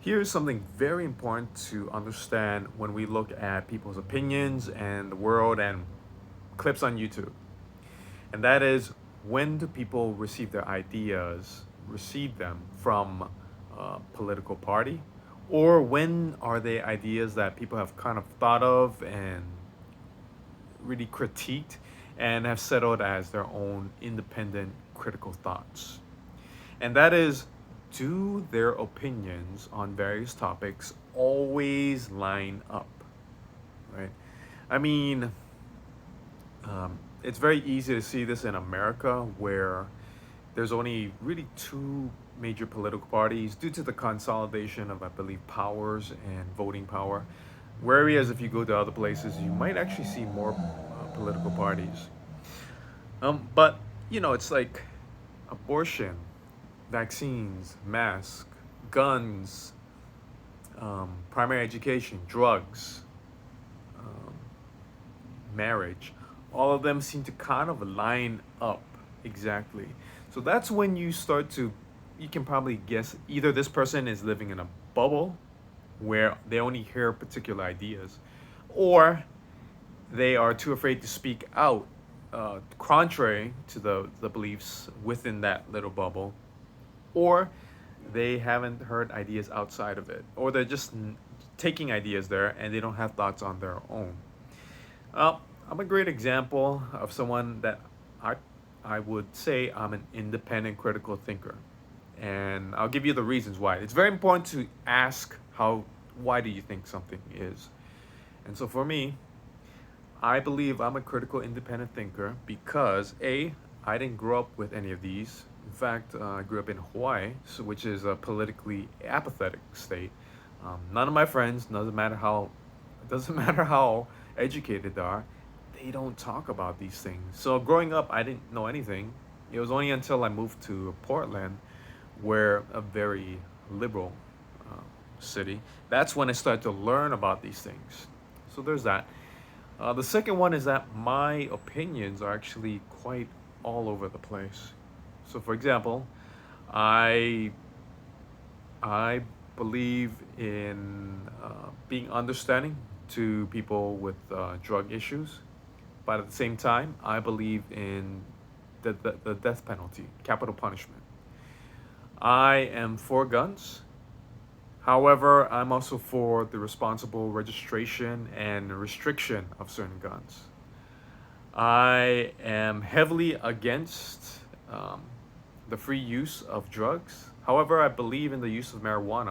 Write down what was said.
Here's something very important to understand when we look at people's opinions and the world and clips on YouTube. And that is, when do people receive their ideas, receive them from a political party? Or when are they ideas that people have kind of thought of and really critiqued and have settled as their own independent critical thoughts? And that is, do their opinions on various topics always line up, right? I mean, it's very easy to see this in America where there's only really two major political parties due to the consolidation of, I believe, powers and voting power. Whereas if you go to other places, you might actually see more political parties. But, it's like abortion, vaccines, masks, guns, primary education, drugs, um, marriage, all of them seem to kind of line up exactly. So that's when you can probably guess either this person is living in a bubble where they only hear particular ideas, or they are too afraid to speak out, contrary to the beliefs within that little bubble, or they haven't heard ideas outside of it, or they're just taking ideas there and they don't have thoughts on their own. I'm a great example of someone that I, I would say I'm an independent critical thinker. And I'll give you the reasons why. It's very important to ask why do you think something is? And so for me, I believe I'm a critical independent thinker because A, I didn't grow up with any of these. In fact, I grew up in Hawaii, which is a politically apathetic state. None of my friends, it doesn't matter how educated they are, they don't talk about these things. So growing up, I didn't know anything. It was only until I moved to Portland, where a very liberal uh, city, that's when I started to learn about these things. So there's that. The second one is that my opinions are actually quite all over the place. So, for example, I I believe in being understanding to people with drug issues, but at the same time, I believe in the death penalty, capital punishment. I am for guns. However, I'm also for the responsible registration and restriction of certain guns. I am heavily against um, the free use of drugs. However, I believe in the use of marijuana